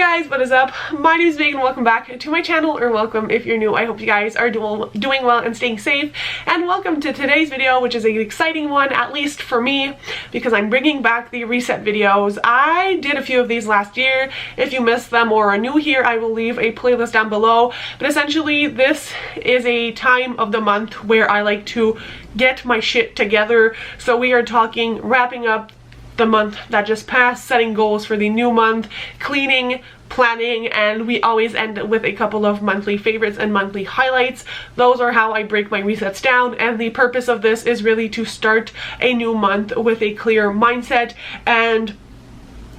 guys, what is up? My name is Megan. Welcome back to my channel, or welcome if you're new. I hope you guys are doing well and staying safe, and welcome to today's video, which is an exciting one, at least for me, because I'm bringing back the reset videos. I did a few of these last year. If you missed them or are new here, I will leave a playlist down below, but essentially this is a time of the month where I like to get my shit together. So we are talking wrapping up the month that just passed, setting goals for the new month, cleaning, planning, and we always end with a couple of monthly favorites and monthly highlights. Those are how I break my resets down, and the purpose of this is really to start a new month with a clear mindset, and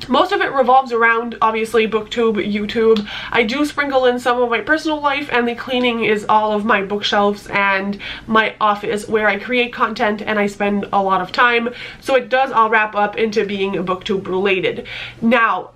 most of it revolves around, obviously, booktube, YouTube. I do sprinkle in some of my personal life, and the cleaning is all of my bookshelves and my office where I create content and I spend a lot of time. So it does all wrap up into being booktube related. Now,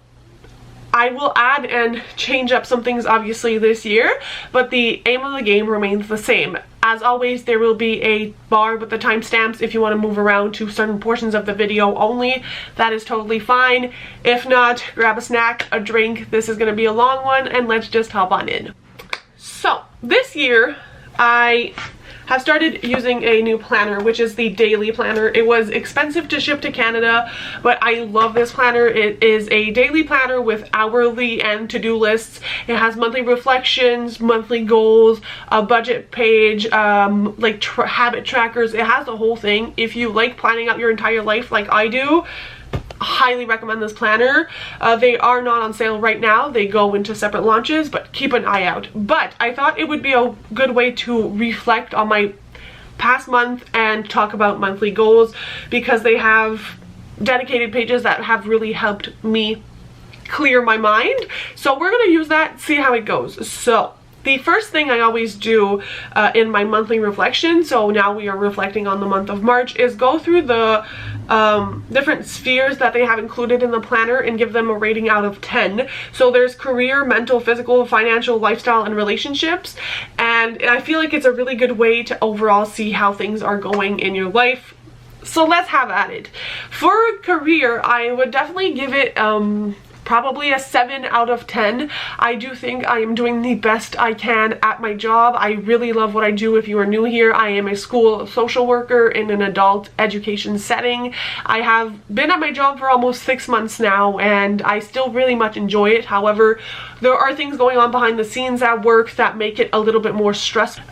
I will add and change up some things obviously this year, but the aim of the game remains the same. As always, there will be a bar with the timestamps if you want to move around to certain portions of the video only. That is totally fine. If not, grab a snack, a drink. This is going to be a long one, and let's just hop on in. So, this year, I have started using a new planner, which is the daily planner. It was expensive to ship to Canada, but I love this planner. It is a daily planner with hourly and to-do lists. It has monthly reflections, monthly goals, a budget page, like habit trackers. It has the whole thing. If you like planning out your entire life like I do, highly recommend this planner. They are not on sale right now. They go into separate launches, but keep an eye out. But I thought it would be a good way to reflect on my past month and talk about monthly goals, because they have dedicated pages that have really helped me clear my mind. So we're gonna use that, see how it goes. So the first thing I always do in my monthly reflection, so now we are reflecting on the month of March, is go through the different spheres that they have included in the planner and give them a rating out of 10. So there's career, mental, physical, financial, lifestyle, and relationships. And I feel like it's a really good way to overall see how things are going in your life. So let's have at it. For career, I would definitely give it probably a 7 out of 10. I do think I am doing the best I can at my job. I really love what I do. If you are new here, I am a school social worker in an adult education setting. I have been at my job for almost 6 months now, and I still really much enjoy it. However, there are things going on behind the scenes at work that make it a little bit more stressful.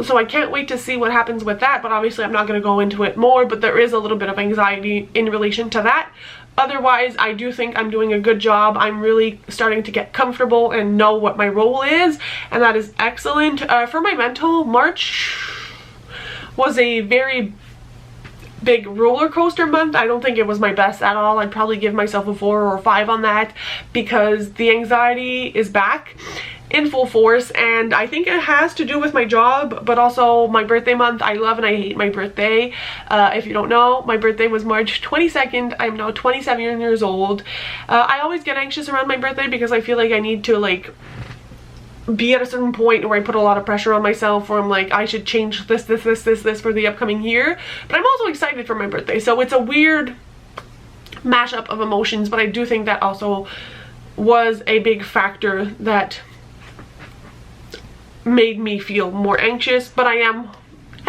So I can't wait to see what happens with that, but obviously I'm not going to go into it more, but there is a little bit of anxiety in relation to that. Otherwise, I do think I'm doing a good job. I'm really starting to get comfortable and know what my role is, and that is excellent. For my mental, March was a very big roller coaster month. I don't think it was my best at all. I'd probably give myself a 4 or 5 on that, because the anxiety is back in full force, and I think it has to do with my job, but also my birthday month. I love and I hate my birthday. If you don't know, my birthday was March 22nd. I'm now 27 years old. I always get anxious around my birthday because I feel like I need to be at a certain point where I put a lot of pressure on myself, or I'm like, I should change this for the upcoming year. But I'm also excited for my birthday, so it's a weird mashup of emotions, but I do think that also was a big factor that made me feel more anxious, but I'm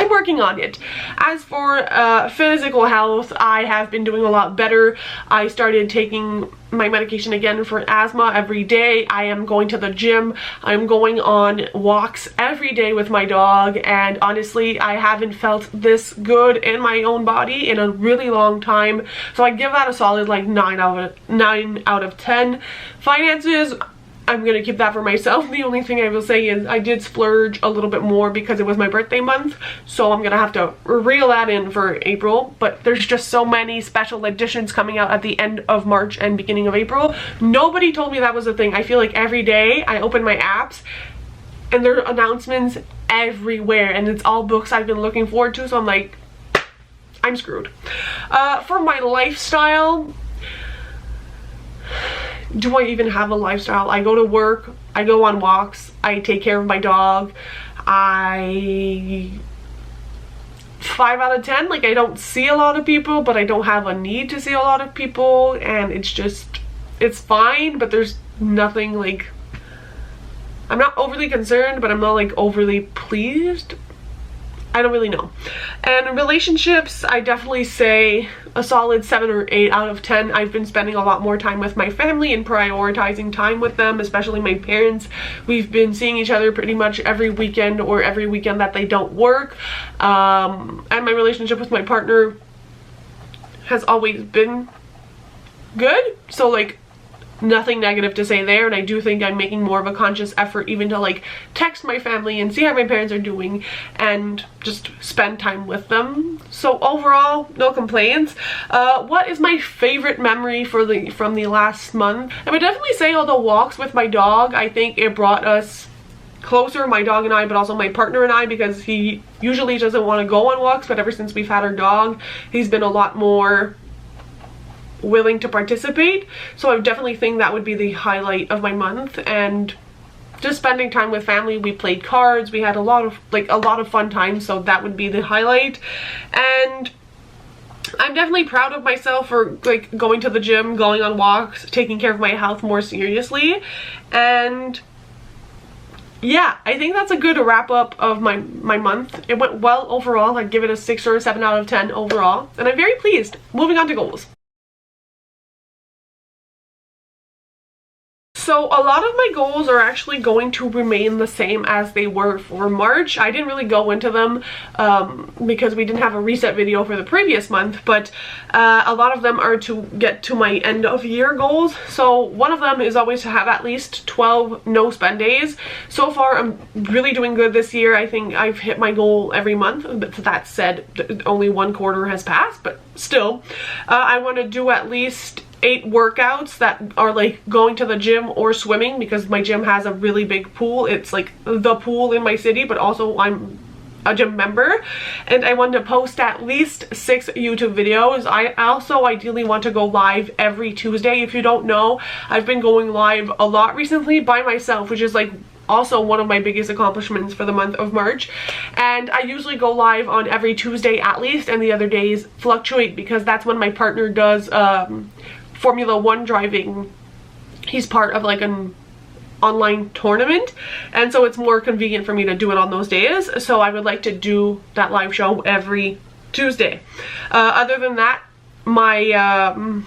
working on it. As for physical health, I have been doing a lot better. I started taking my medication again for asthma every day. I am going to the gym. I'm going on walks every day with my dog, and honestly, I haven't felt this good in my own body in a really long time. So I give that a solid 9 out of 10. Finances, I'm gonna keep that for myself. The only thing I will say is I did splurge a little bit more because it was my birthday month, so I'm gonna have to reel that in for April. But there's just so many special editions coming out at the end of March and beginning of April. Nobody told me that was a thing. I feel like every day I open my apps and there are announcements everywhere, and it's all books I've been looking forward to, so I'm like, I'm screwed. For my lifestyle, do I even have a lifestyle? I go to work, I go on walks, I take care of my dog. 5 out of 10. I don't see a lot of people, but I don't have a need to see a lot of people, and it's fine, but there's nothing like, I'm not overly concerned, but I'm not like overly pleased. I don't really know. And relationships, I definitely say a solid 7 or 8 out of 10. I've been spending a lot more time with my family and prioritizing time with them, especially my parents. We've been seeing each other pretty much every weekend or every weekend that they don't work. And my relationship with my partner has always been good. So like, nothing negative to say there, and I do think I'm making more of a conscious effort even to like text my family and see how my parents are doing and just spend time with them. So overall, no complaints. What is my favorite memory from the last month? I would definitely say all the walks with my dog. I think it brought us closer, my dog and I, but also my partner and I, because he usually doesn't want to go on walks, but ever since we've had our dog, he's been a lot more willing to participate. So I definitely think that would be the highlight of my month. And just spending time with family. We played cards, we had a lot of fun times, so that would be the highlight. And I'm definitely proud of myself for like going to the gym, going on walks, taking care of my health more seriously. And yeah, I think that's a good wrap up of my month. It went well overall. I'd give it a 6 or a 7 out of 10 overall, and I'm very pleased. Moving on to goals. So a lot of my goals are actually going to remain the same as they were for March. I didn't really go into them because we didn't have a reset video for the previous month, but a lot of them are to get to my end of year goals. So one of them is always to have at least 12 no spend days. So far I'm really doing good this year. I think I've hit my goal every month, but that said, only one quarter has passed, but still. I want to do at least 8 workouts that are like going to the gym or swimming, because my gym has a really big pool. It's like the pool in my city, but also I'm a gym member. And I want to post at least 6 YouTube videos. I also ideally want to go live every Tuesday. If you don't know, I've been going live a lot recently by myself, which is like also one of my biggest accomplishments for the month of March. And I usually go live on every Tuesday at least, and the other days fluctuate because that's when my partner does Formula 1 driving. He's part of like an online tournament, and so it's more convenient for me to do it on those days. So I would like to do that live show every Tuesday. Other than that, my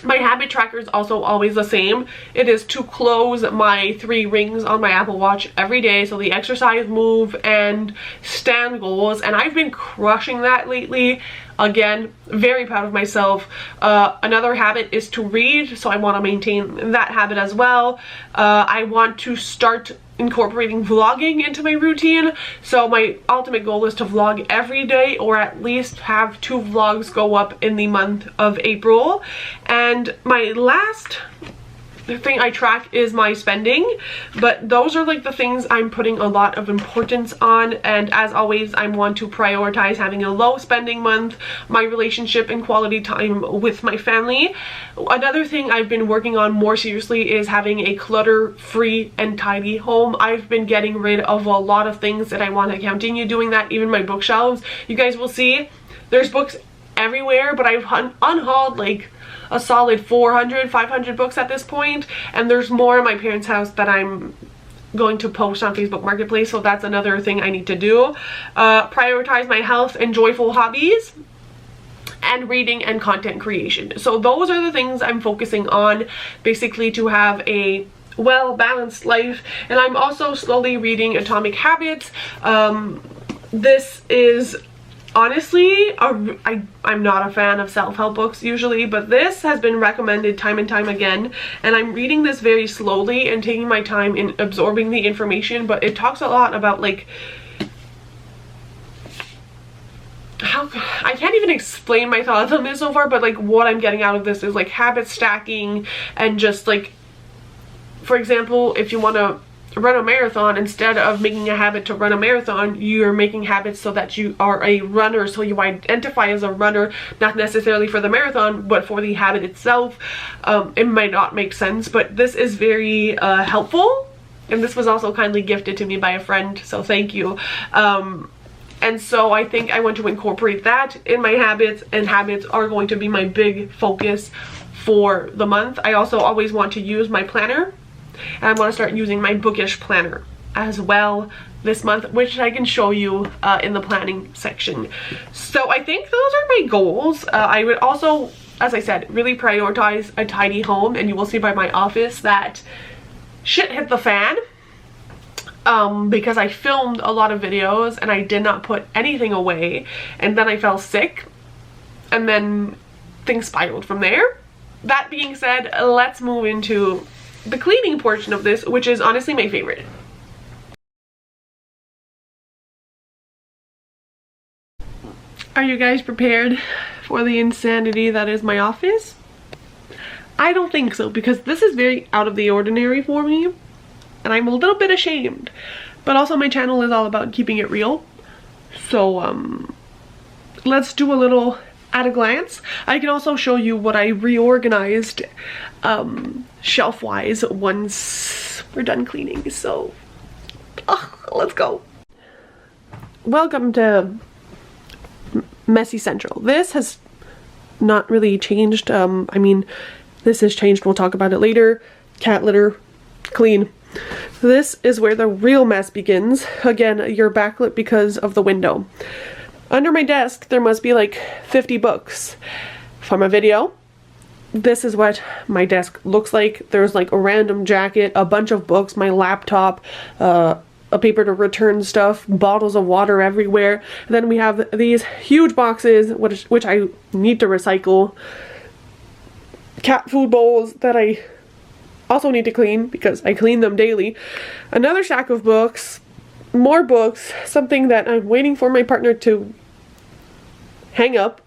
habit tracker is also always the same. It is to close my 3 rings on my Apple Watch every day, so the exercise, move, and stand goals, and I've been crushing that lately. Again, very proud of myself. Another habit is to read, so I want to maintain that habit as well. I want to start incorporating vlogging into my routine, so my ultimate goal is to vlog every day, or at least have 2 vlogs go up in the month of April. And my last thing I track is my spending, but those are like the things I'm putting a lot of importance on. And as always, I want to prioritize having a low spending month, my relationship and quality time with my family. Another thing I've been working on more seriously is having a clutter-free and tidy home. I've been getting rid of a lot of things, and I want to continue doing that. Even my bookshelves, you guys will see there's books everywhere, but I've unhauled like a solid 400-500 books at this point, and there's more in my parents' house that I'm going to post on Facebook Marketplace, so that's another thing I need to do. Prioritize my health and joyful hobbies, and reading and content creation. So those are the things I'm focusing on, basically, to have a well-balanced life. And I'm also slowly reading Atomic Habits. This is honestly, I'm not a fan of self-help books usually, but this has been recommended time and time again, and I'm reading this very slowly and taking my time in absorbing the information. But it talks a lot about like how, I can't even explain my thoughts on this so far, but like what I'm getting out of this is like habit stacking, and just like, for example, if you want to run a marathon, instead of making a habit to run a marathon, you're making habits so that you are a runner, so you identify as a runner, not necessarily for the marathon but for the habit itself. It might not make sense, but this is very helpful, and this was also kindly gifted to me by a friend, so thank you. And so I think I want to incorporate that in my habits, and habits are going to be my big focus for the month. I also always want to use my planner, and I want to start using my Bookish planner as well this month, which I can show you in the planning section. So I think those are my goals. I would also, as I said, really prioritize a tidy home, and you will see by my office that shit hit the fan because I filmed a lot of videos and I did not put anything away, and then I fell sick and then things spiraled from there. That being said, let's move into the cleaning portion of this, which is honestly my favorite. Are you guys prepared for the insanity that is my office? I don't think so, because this is very out of the ordinary for me, and I'm a little bit ashamed. But also my channel is all about keeping it real. So let's do a little at a glance. I can also show you what I reorganized shelf-wise once we're done cleaning. So let's go. Welcome to Messy Central. This has not really changed. I mean, this has changed. We'll talk about it later. Cat litter, clean. This is where the real mess begins. Again, you're backlit because of the window. Under my desk, there must be like 50 books from a video. This is what my desk looks like. There's like a random jacket, a bunch of books, my laptop, a paper to return stuff, bottles of water everywhere. And then we have these huge boxes, which I need to recycle. Cat food bowls that I also need to clean because I clean them daily. Another stack of books, more books, something that I'm waiting for my partner to hang up.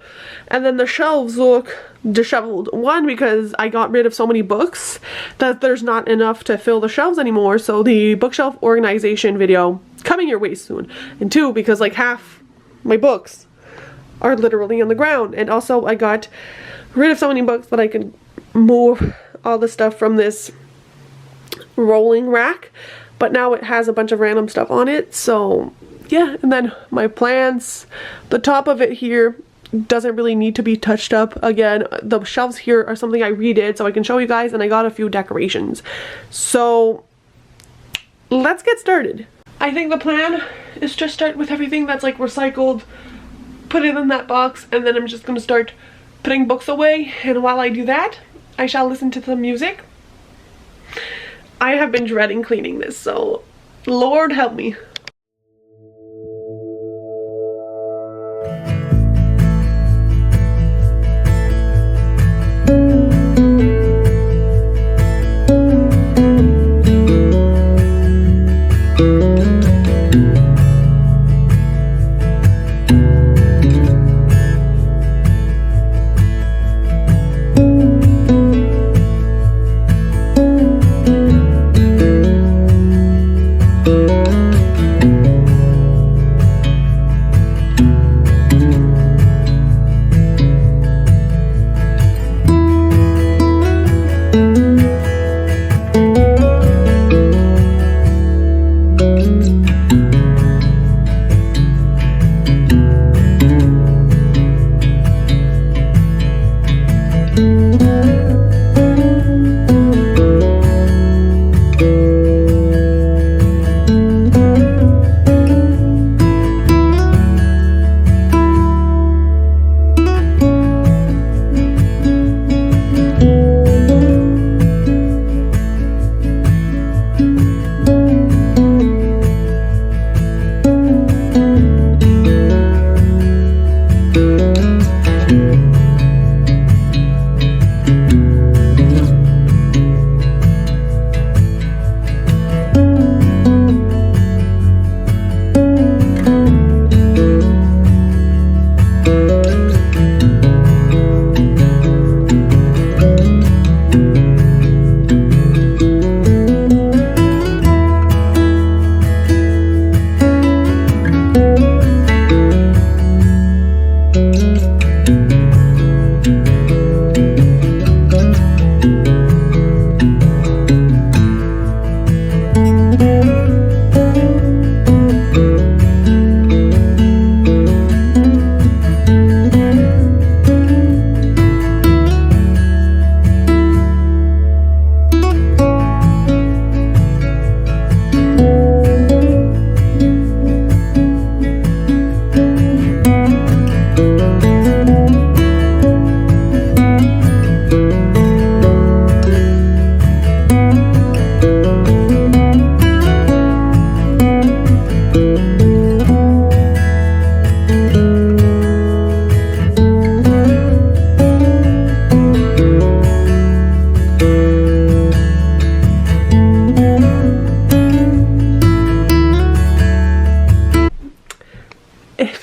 And then the shelves look disheveled. One, because I got rid of so many books that there's not enough to fill the shelves anymore, so the bookshelf organization video coming your way soon. And two, because like half my books are literally on the ground. And also I got rid of so many books that I could move all the stuff from this rolling rack, but now it has a bunch of random stuff on it. So yeah, and then my plants, the top of it here doesn't really need to be touched up. Again, the shelves here are something I redid so I can show you guys, and I got a few decorations. So let's get started. I think the plan is just start with everything that's like recycled, put it in that box, and then I'm just gonna start putting books away. And while I do that, I shall listen to some music. I have been dreading cleaning this, so Lord help me.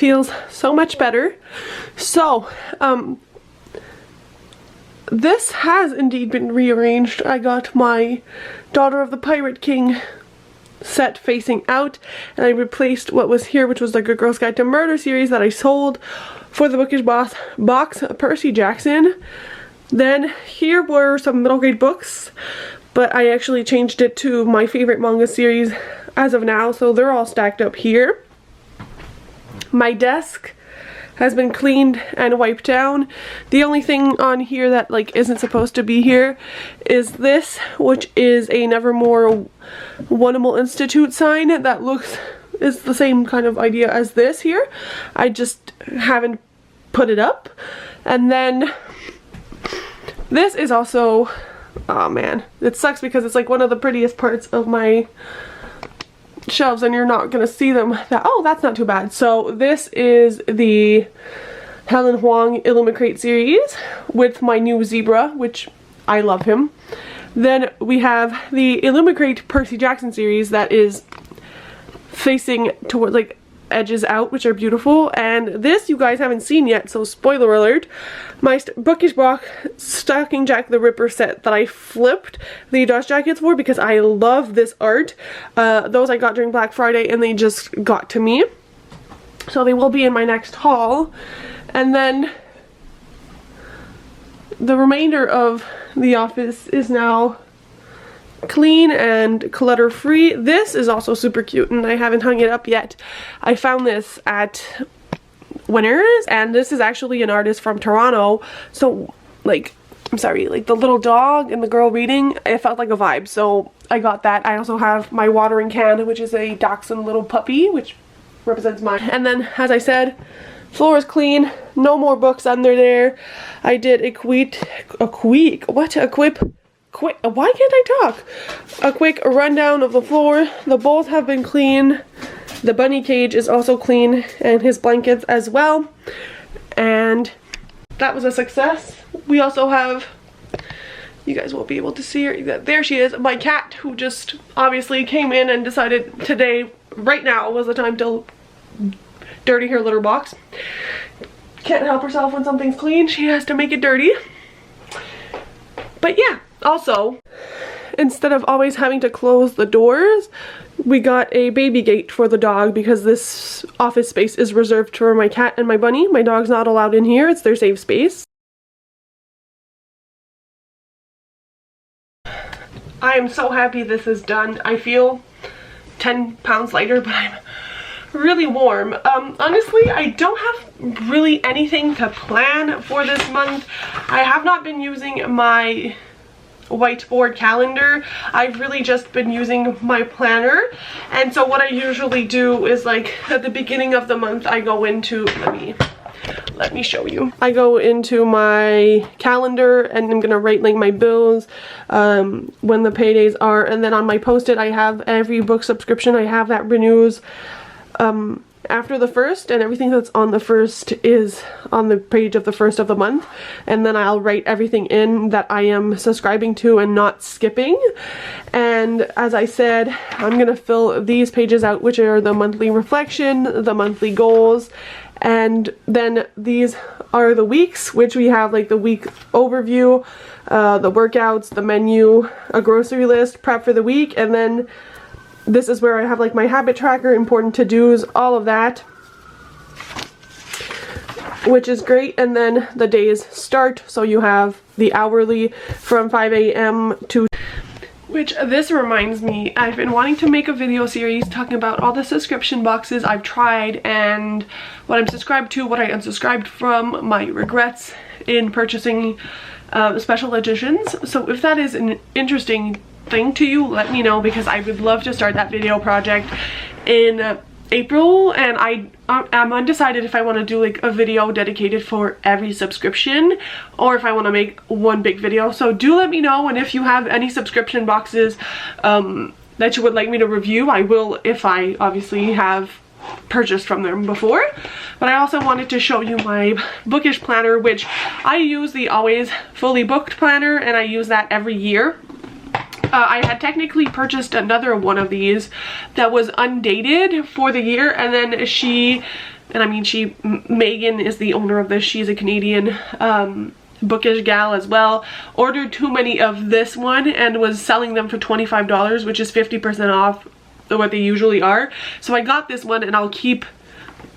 feels so much better. So, this has indeed been rearranged. I got my Daughter of the Pirate King set facing out, and I replaced what was here, which was like a Girl's Guide to Murder series that I sold for the Bookish box, Percy Jackson. Then here were some middle grade books, but I actually changed it to my favorite manga series as of now, so they're all stacked up here. My desk has been cleaned and wiped down. The only thing on here that like isn't supposed to be here is this, which is a Nevermore Wonderful Institute sign that is the same kind of idea as this here. I just haven't put it up. And then this is also, oh man, it sucks because it's like one of the prettiest parts of my shelves and you're not gonna see them. Oh, that's not too bad. So this is the Helen Huang Illumicrate series with my new zebra, which I love him. Then we have the Illumicrate Percy Jackson series that is facing toward like edges out, which are beautiful. And this you guys haven't seen yet, so spoiler alert, my Bookish box Stocking Jack the Ripper set that I flipped the dust jackets for because I love this art. Those I got during Black Friday and they just got to me, so they will be in my next haul. And then the remainder of the office is now clean and clutter free. This is also super cute and I haven't hung it up yet. I found this at Winners and this is actually an artist from Toronto, so like, I'm sorry, like the little dog and the girl reading, it felt like a vibe, so I got that. I also have my watering can, which is a dachshund little puppy, which represents mine. And then, as I said, floor is clean, no more books under there. I did a quick rundown of the floor. The bowls have been clean. The bunny cage is also clean, and his blankets as well. And that was a success. We also have, you guys won't be able to see her, there she is, my cat, who just obviously came in and decided today, right now, was the time to dirty her litter box. Can't help herself when something's clean, she has to make it dirty. But yeah, also, instead of always having to close the doors, we got a baby gate for the dog because this office space is reserved for my cat and my bunny. My dog's not allowed in here, it's their safe space. I am so happy this is done. I feel 10 pounds lighter, but I'm really warm. Honestly, I don't have really anything to plan for this month. I have not been using my whiteboard calendar. I've really just been using my planner, and so what I usually do is, like, at the beginning of the month I go into, let me show you. I go into my calendar and I'm gonna write like my bills, when the paydays are, and then on my post-it I have every book subscription I have that renews after the 1st, and everything that's on the 1st is on the page of the 1st of the month, and then I'll write everything in that I am subscribing to and not skipping. And as I said, I'm gonna fill these pages out, which are the monthly reflection, the monthly goals, and then these are the weeks, which we have like the week overview, the workouts, the menu, a grocery list, prep for the week, and then this is where I have like my habit tracker, important to-dos, all of that, which is great. And then the days start, so you have the hourly from 5 a.m. to, which this reminds me, I've been wanting to make a video series talking about all the subscription boxes I've tried and what I'm subscribed to, what I unsubscribed from, my regrets in purchasing special editions. So if that is an interesting thing to you, let me know, because I would love to start that video project in April, and I'm undecided if I want to do like a video dedicated for every subscription or if I want to make one big video. So do let me know, and if you have any subscription boxes that you would like me to review, I will, if I obviously have purchased from them before. But I also wanted to show you my Bookish planner, which I use the Always Fully Booked planner, and I use that every year. I had technically purchased another one of these that was undated for the year, and then she And I mean, Megan is the owner of this. She's a Canadian Bookish gal as well. Ordered too many of this one and was selling them for $25, which is 50% off what they usually are. So I got this one, and I'll keep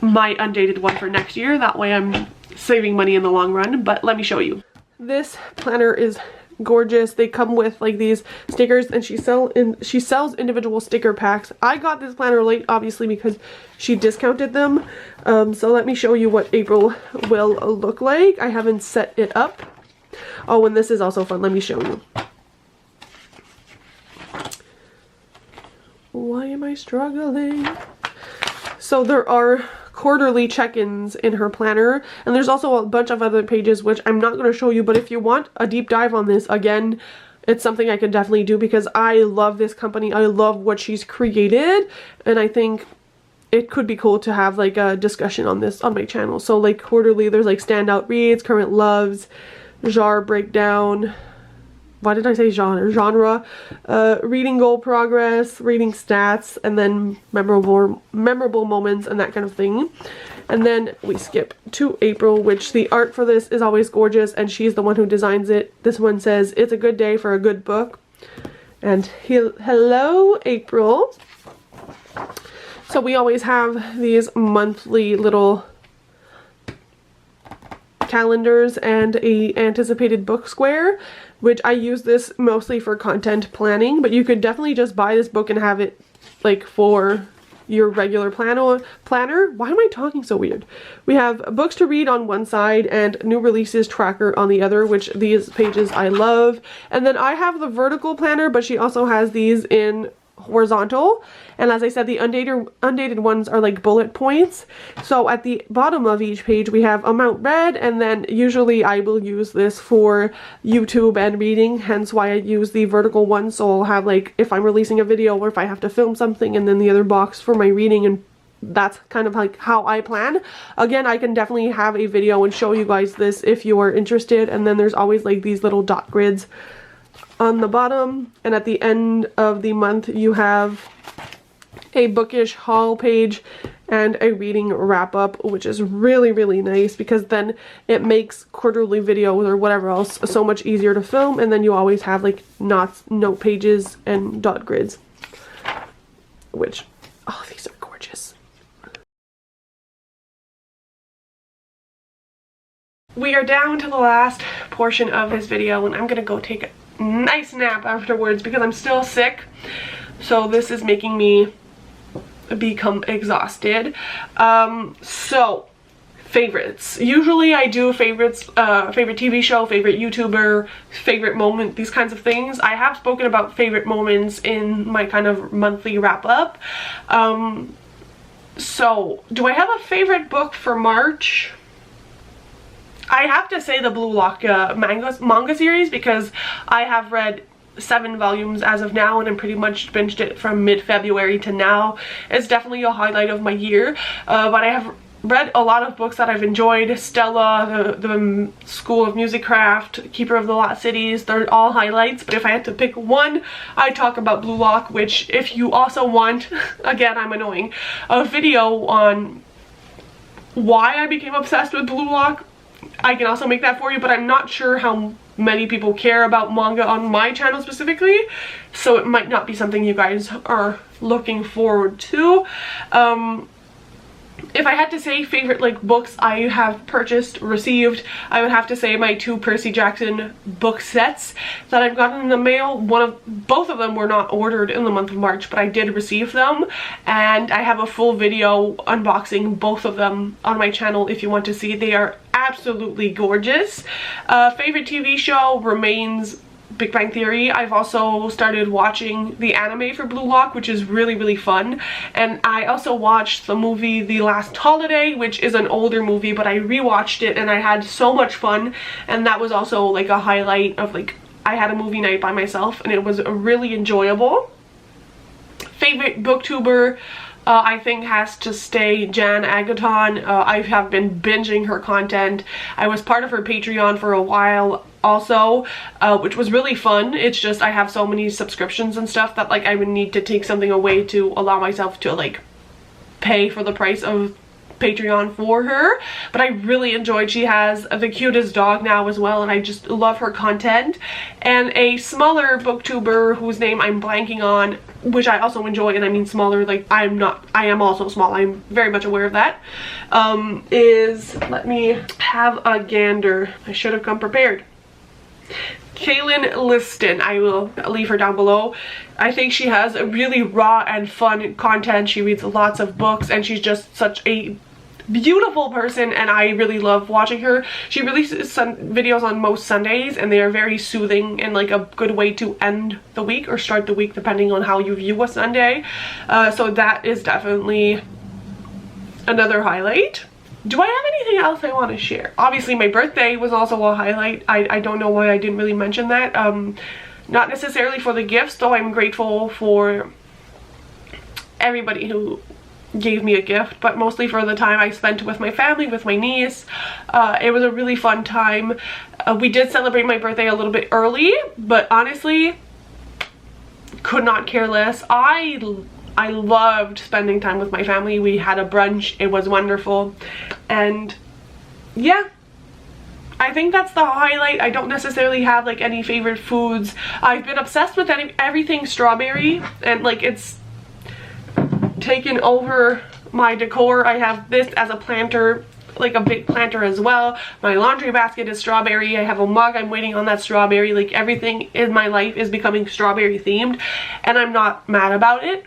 my undated one for next year. That way I'm saving money in the long run. But let me show you. This planner is gorgeous. They come with like these stickers, and she sells individual sticker packs. I got this planner late, obviously, because she discounted them. So let me show you what April will look like. I haven't set it up. Oh, and this is also fun. Let me show you. Why am I struggling? So there are quarterly check-ins in her planner, and there's also a bunch of other pages which I'm not going to show you, but if you want a deep dive on this, again, it's something I can definitely do because I love this company. I love what she's created, and I think it could be cool to have like a discussion on this on my channel. So like quarterly, there's like standout reads, current loves, genre breakdown, why did I say genre? Genre, reading goal progress, reading stats, and then memorable moments and that kind of thing. And then we skip to April, which the art for this is always gorgeous, and she's the one who designs it. This one says, "It's a good day for a good book." And hello, April. So we always have these monthly little calendars and a anticipated book square, which I use this mostly for content planning, but you could definitely just buy this book and have it like for your regular planner. Why am I talking so weird? We have books to read on one side and new releases tracker on the other, which these pages I love. And then I have the vertical planner, but she also has these in horizontal, and as I said, the undated ones are like bullet points. So at the bottom of each page we have amount read, and then usually I will use this for YouTube and reading, hence why I use the vertical one. So I'll have like if I'm releasing a video or if I have to film something, and then the other box for my reading, and that's kind of like how I plan. Again, I can definitely have a video and show you guys this if you are interested. And then there's always like these little dot grids on the bottom, and at the end of the month you have a Bookish haul page and a reading wrap up, which is really nice because then it makes quarterly videos or whatever else so much easier to film, and then you always have like note pages and dot grids, which, oh, these are gorgeous. We are down to the last portion of this video, and I'm gonna go take a nice nap afterwards because I'm still sick, so this is making me become exhausted. So favorites. Usually I do favorites, favorite TV show, favorite YouTuber, favorite moment, these kinds of things. I have spoken about favorite moments in my kind of monthly wrap up. So do I have a favorite book for March? I have to say the Blue Lock manga series, because I have read 7 volumes as of now, and I'm pretty much binged it from mid-February to now. It's definitely a highlight of my year, but I have read a lot of books that I've enjoyed. Stella, the School of Music Craft, Keeper of the Lost Cities, they're all highlights, but if I had to pick one, I'd talk about Blue Lock, which if you also want, again, I'm annoying, a video on why I became obsessed with Blue Lock, I can also make that for you, but I'm not sure how many people care about manga on my channel specifically, so it might not be something you guys are looking forward to. If I had to say favorite like books I have purchased, received, I would have to say my 2 Percy Jackson book sets that I've gotten in the mail. Both of them were not ordered in the month of March, but I did receive them, and I have a full video unboxing both of them on my channel if you want to see. They are absolutely gorgeous. Favorite TV show remains Big Bang Theory. I've also started watching the anime for Blue Lock, which is really fun, and I also watched the movie The Last Holiday, which is an older movie, but I rewatched it and I had so much fun, and that was also like a highlight of like, I had a movie night by myself and it was really enjoyable. Favorite booktuber, I think has to stay Jan Agaton. I have been binging her content. I was part of her Patreon for a while also, which was really fun. It's just I have so many subscriptions and stuff that like I would need to take something away to allow myself to like pay for the price of Patreon for her, but I really enjoyed. She has the cutest dog now as well, and I just love her content. And a smaller booktuber whose name I'm blanking on, which I also enjoy, and I mean smaller, like I am also small, I'm very much aware of that, is, let me have a gander, I should have come prepared, Kaylin Liston. I will leave her down below. I think she has a really raw and fun content. She reads lots of books, and she's just such a beautiful person, and I really love watching her. She releases videos on most Sundays, and they are very soothing and like a good way to end the week or start the week, depending on how you view a Sunday. So that is definitely another highlight. Do I have anything else I want to share? Obviously my birthday was also a highlight. I don't know why I didn't really mention that. Not necessarily for the gifts, though I'm grateful for everybody who gave me a gift, but mostly for the time I spent with my family, with my niece. It was a really fun time. We did celebrate my birthday a little bit early, but honestly could not care less. I loved spending time with my family. We had a brunch, it was wonderful, and yeah, I think that's the highlight. I don't necessarily have like any favorite foods. I've been obsessed with everything strawberry, and like it's taken over my decor. I have this as a planter, like a big planter as well. My laundry basket is strawberry. I have a mug, I'm waiting on that strawberry. Like everything in my life is becoming strawberry themed, and I'm not mad about it.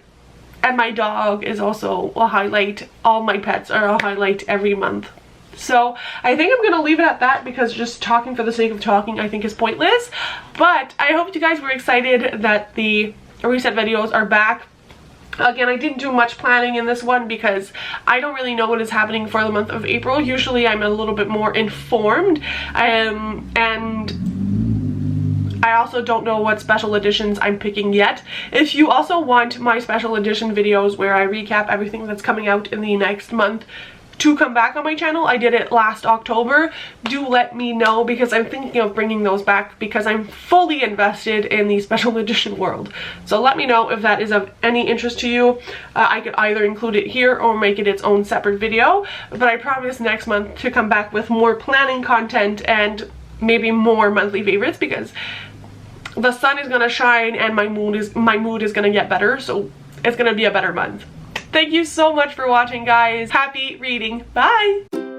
And my dog is also a highlight. All my pets are a highlight every month. So I think I'm gonna leave it at that, because just talking for the sake of talking I think is pointless. But I hope you guys were excited that the reset videos are back. Again, I didn't do much planning in this one because I don't really know what is happening for the month of April. Usually I'm a little bit more informed, and I also don't know what special editions I'm picking yet. If you also want my special edition videos where I recap everything that's coming out in the next month to come back on my channel, I did it last October, do let me know, because I'm thinking of bringing those back because I'm fully invested in the special edition world. So let me know if that is of any interest to you. I could either include it here or make it its own separate video, but I promise next month to come back with more planning content and maybe more monthly favorites, because the sun is gonna shine and my mood is gonna get better, so it's gonna be a better month. Thank you so much for watching, guys. Happy reading. Bye!